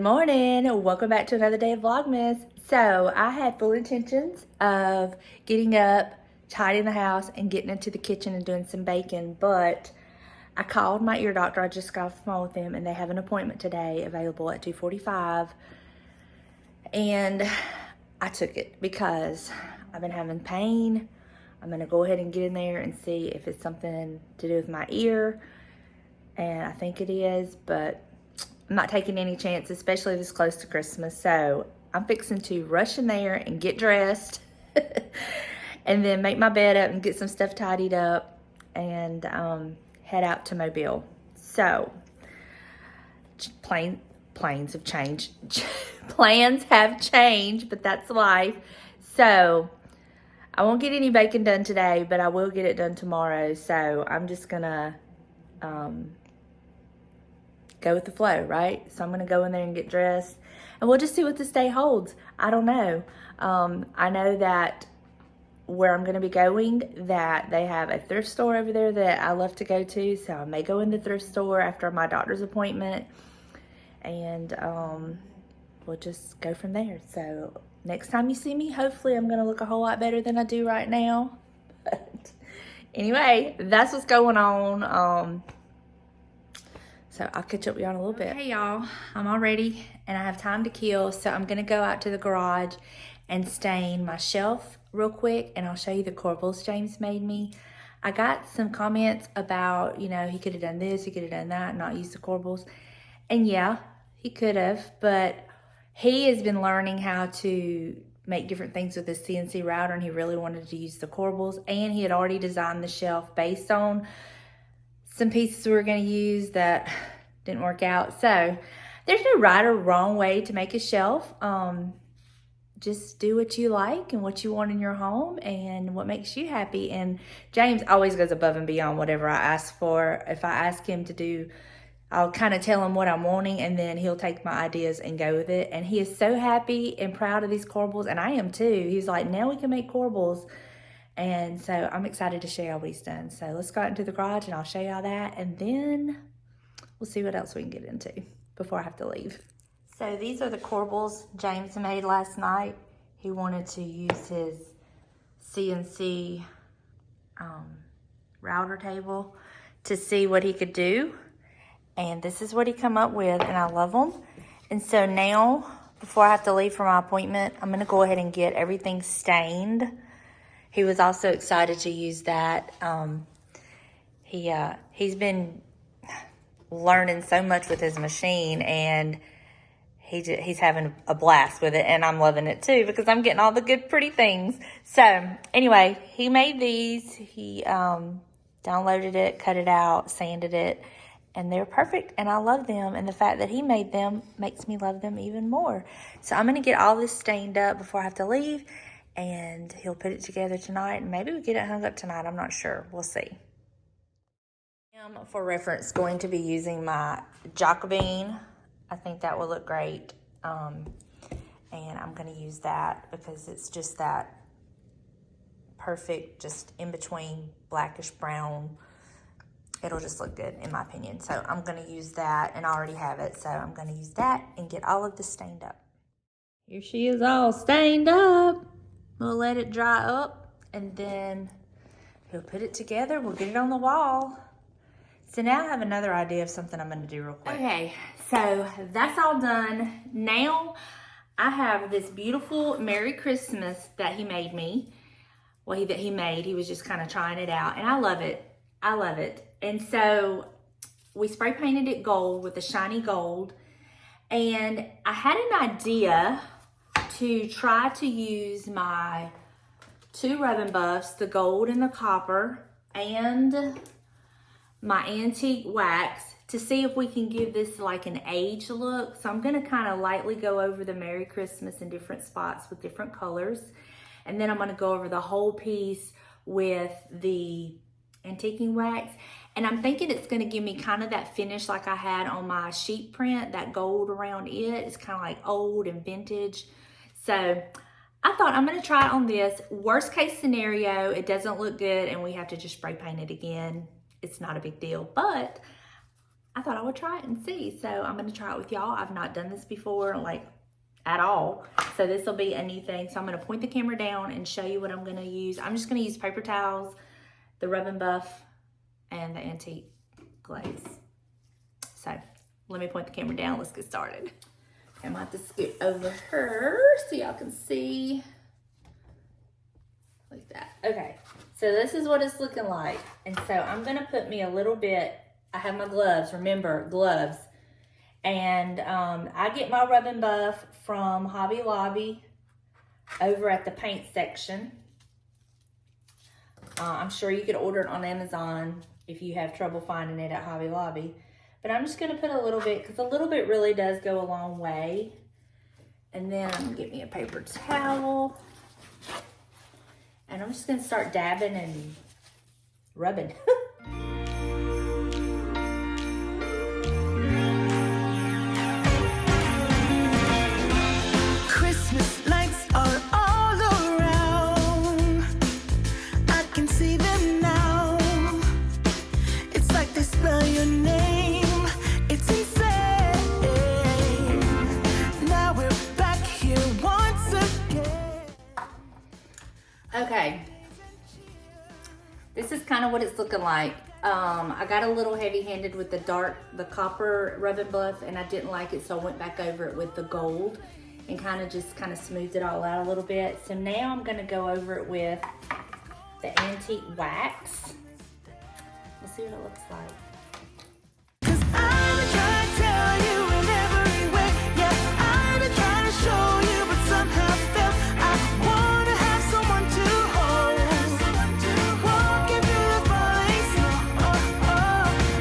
Good morning. Welcome back to another day of Vlogmas. So I had full intentions of getting up, tidying the house, and getting into the kitchen and doing some baking, but I called my ear doctor. I just got off the phone with them, and they have an appointment today available at 2:45, and I took it because I've been having pain. I'm gonna go ahead and get in there and see if it's something to do with my ear, and I think it is, but I'm not taking any chances, especially this close to Christmas. So I'm fixing to rush in there and get dressed and then make my bed up and get some stuff tidied up and head out to Mobile. So plans have changed. Plans have changed, but that's life. So I won't get any baking done today, but I will get it done tomorrow. So I'm just gonna go with the flow, right? So I'm gonna go in there and get dressed and we'll just see what this day holds. I don't know. I know that where I'm gonna be going, that they have a thrift store over there that I love to go to. So I may go in the thrift store after my doctor's appointment and we'll just go from there. So next time you see me, hopefully I'm gonna look a whole lot better than I do right now. But anyway, that's what's going on. So I'll catch up with y'all in a little bit. Hey y'all, I'm all ready and I have time to kill. So I'm gonna go out to the garage and stain my shelf real quick, and I'll show you the corbels James made me. I got some comments about, you know, he could have done this, he could have done that, and not used the corbels. And yeah, he could have, but he has been learning how to make different things with his CNC router, and he really wanted to use the corbels, and he had already designed the shelf based on some pieces we were going to use that didn't work out. So there's no right or wrong way to make a shelf. Just do what you like and what you want in your home and what makes you happy. And James always goes above and beyond whatever I ask for. If I ask him to do, I'll kind of tell him what I'm wanting, and then he'll take my ideas and go with it. And he is so happy and proud of these corbels, and I am too. He's like, now we can make corbels. And so I'm excited to show y'all what he's done. So let's go out into the garage and I'll show y'all that, and then we'll see what else we can get into before I have to leave. So these are the corbels James made last night. He wanted to use his CNC router table to see what he could do. And this is what he come up with, and I love them. And so now, before I have to leave for my appointment, I'm gonna go ahead and get everything stained. He was also excited to use that. He's been learning so much with his machine, and he's having a blast with it, and I'm loving it too because I'm getting all the good, pretty things. So anyway, he made these. He downloaded it, cut it out, sanded it, and they're perfect, and I love them. And the fact that he made them makes me love them even more. So I'm gonna get all this stained up before I have to leave, and he'll put it together tonight, and maybe we get it hung up tonight. I'm not sure. We'll see. For reference, going to be using my Jacobine. I think that will look great. And I'm going to use that because it's just that perfect, just in between blackish brown. It'll just look good in my opinion. So I'm going to use that, and I already have it. So I'm going to use that and get all of this stained up. Here she is all stained up. We'll let it dry up, and then he'll put it together. We'll get it on the wall. So now I have another idea of something I'm going to do real quick. Okay, so that's all done. Now I have this beautiful Merry Christmas that he made me. Well, that he made. He was just kind of trying it out, and I love it. I love it. And so we spray painted it gold with a shiny gold, and I had an idea to try to use my two rubbing buffs, the gold and the copper, and my antique wax, to see if we can give this like an age look. So I'm gonna kind of lightly go over the Merry Christmas in different spots with different colors. And then I'm gonna go over the whole piece with the antiquing wax. And I'm thinking it's gonna give me kind of that finish like I had on my sheet print, that gold around it. It's kind of like old and vintage. So I thought I'm gonna try it on this. Worst case scenario, it doesn't look good and we have to just spray paint it again. It's not a big deal, but I thought I would try it and see. So I'm gonna try it with y'all. I've not done this before, like at all. So this will be a new thing. So I'm gonna point the camera down and show you what I'm gonna use. I'm just gonna use paper towels, the Rub and Buff, and the antique glaze. So let me point the camera down. Let's get started. I'm gonna have to scoot over her so y'all can see. Like that. Okay, so this is what it's looking like. And so I'm gonna put me a little bit, I have my gloves, remember, gloves. And I get my Rub and Buff from Hobby Lobby over at the paint section. I'm sure you could order it on Amazon if you have trouble finding it at Hobby Lobby. But I'm just gonna put a little bit, because a little bit really does go a long way. And then I'm gonna get me a paper towel. And I'm just gonna start dabbing and rubbing. Christmas lights are all around. I can see them now. It's like they spell your name. It's insane. Now we're back here once again. Okay, this is kind of what it's looking like. I got a little heavy-handed with the copper Rub and Buff, and I didn't like it, so I went back over it with the gold and kind of smoothed it all out a little bit. So now I'm gonna go over it with the antique wax. Let's see what it looks like. 'Cause I've been trying to tell you in every way. Yeah, I've been trying to show you, but somehow failed. I wanna have someone to hold. Walking through the falling snow.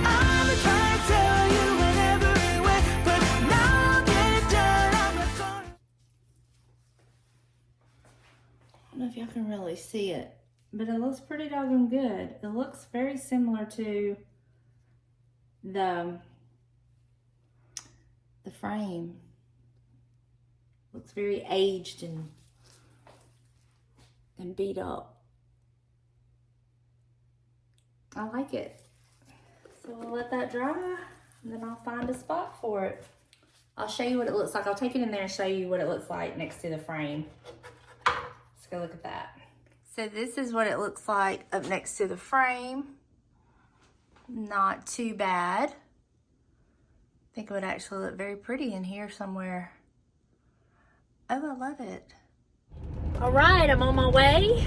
I've been trying to tell you in every way, but now I'll get it done. I'm not gonna. I don't know if y'all can really see it, but it looks pretty doggone good. It looks very similar to the frame. Looks very aged and beat up. I like it. So we'll let that dry, and then I'll find a spot for it. I'll show you what it looks like. I'll take it in there and show you what it looks like next to the frame. Let's go look at that. So this is what it looks like up next to the frame. Not too bad. I think it would actually look very pretty in here somewhere. Oh, I love it. All right, I'm on my way.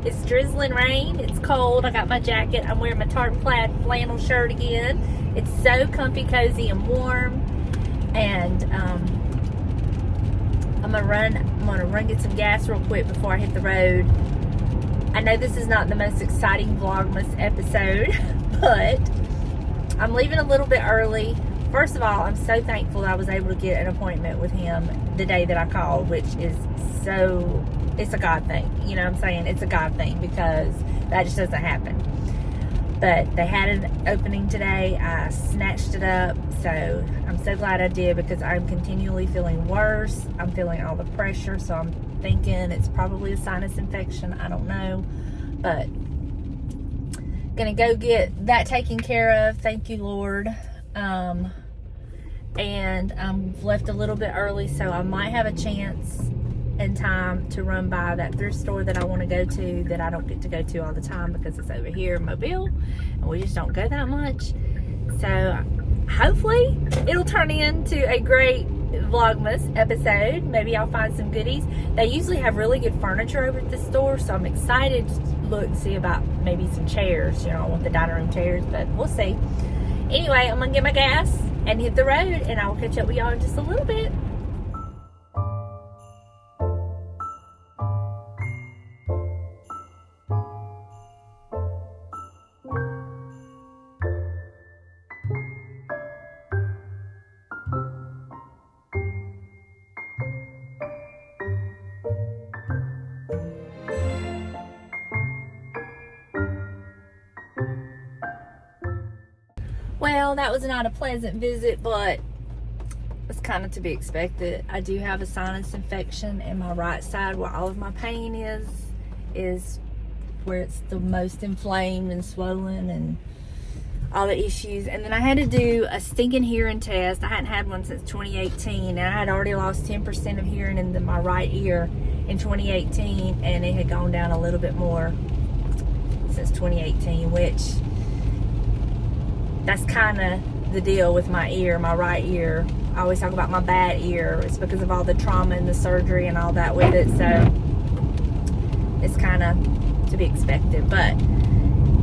It's drizzling rain. It's cold. I got my jacket. I'm wearing my tartan plaid flannel shirt again. It's so comfy, cozy, and warm. And I'm gonna run get some gas real quick before I hit the road. I know this is not the most exciting Vlogmas episode, but I'm leaving a little bit early. First of all, I'm so thankful that I was able to get an appointment with him the day that I called, which is so, it's a God thing. You know what I'm saying? It's a God thing, because that just doesn't happen. But they had an opening today. I snatched it up. So I'm so glad I did, because I'm continually feeling worse. I'm feeling all the pressure. So I'm thinking it's probably a sinus infection. I don't know. But gonna go get that taken care of. Thank you, Lord. And I'm left a little bit early, so I might have a chance in time to run by that thrift store that I want to go to, that I don't get to go to all the time because it's over here in Mobile and we just don't go that much. So hopefully it'll turn into a great Vlogmas episode. Maybe I'll find some goodies. They usually have really good furniture over at the store, so I'm excited to look and see about maybe some chairs. You know, I want the dining room chairs, but we'll see. Anyway, I'm gonna get my gas and hit the road, and I'll catch up with y'all in just a little bit. Well, that was not a pleasant visit, but it's kind of to be expected. I do have a sinus infection, and my right side, where all of my pain is where it's the most inflamed and swollen, and all the issues. And then I had to do a stinking hearing test. I hadn't had one since 2018, and I had already lost 10% of hearing in my right ear in 2018, and it had gone down a little bit more since 2018, which that's kind of the deal with my ear, my right ear. I always talk about my bad ear. It's because of all the trauma and the surgery and all that with it, so it's kind of to be expected. But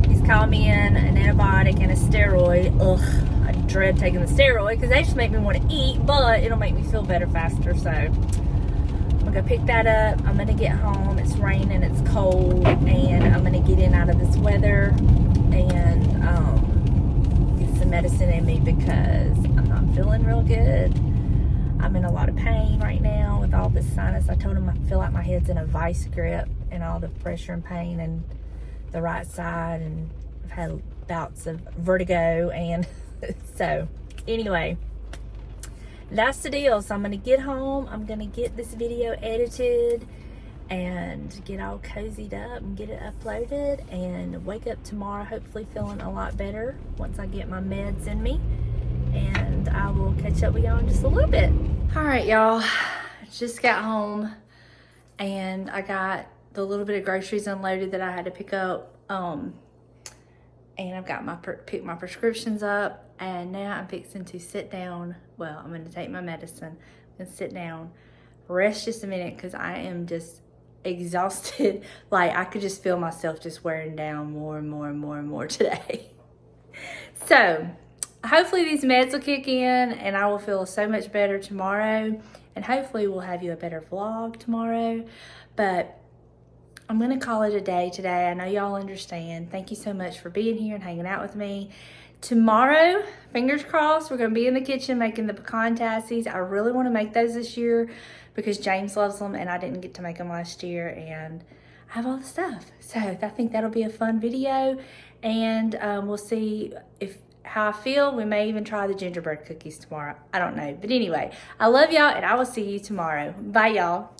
he's calling me in an antibiotic and a steroid. Ugh, I dread taking the steroid because they just make me want to eat, but it'll make me feel better faster. So I'm gonna go pick that up. I'm gonna get home. It's raining, it's cold, and I'm gonna get in out of this weather and get some medicine in me because I'm not feeling real good. I'm in a lot of pain right now with all this sinus. I told him I feel like my head's in a vice grip and all the pressure and pain and the right side, and I've had bouts of vertigo, and so anyway, that's the deal. So I'm gonna get home, I'm gonna get this video edited and get all cozied up and get it uploaded and wake up tomorrow hopefully feeling a lot better once I get my meds in me, and I will catch up with y'all in just a little bit. All right, y'all, just got home and I got the little bit of groceries unloaded that I had to pick up, and I've got picked my prescriptions up, and now I'm fixing to sit down. Well, I'm going to take my medicine and sit down, rest just a minute because I am just exhausted. Like, I could just feel myself just wearing down more and more and more and more today. So hopefully these meds will kick in and I will feel so much better tomorrow, and hopefully we'll have you a better vlog tomorrow. But I'm going to call it a day today. I know y'all understand. Thank you so much for being here and hanging out with me. Tomorrow, fingers crossed, we're going to be in the kitchen making the pecan tassies. I really want to make those this year because James loves them and I didn't get to make them last year, and I have all the stuff. So I think that'll be a fun video, and we'll see how I feel. We may even try the gingerbread cookies tomorrow. I don't know. But anyway, I love y'all and I will see you tomorrow. Bye, y'all.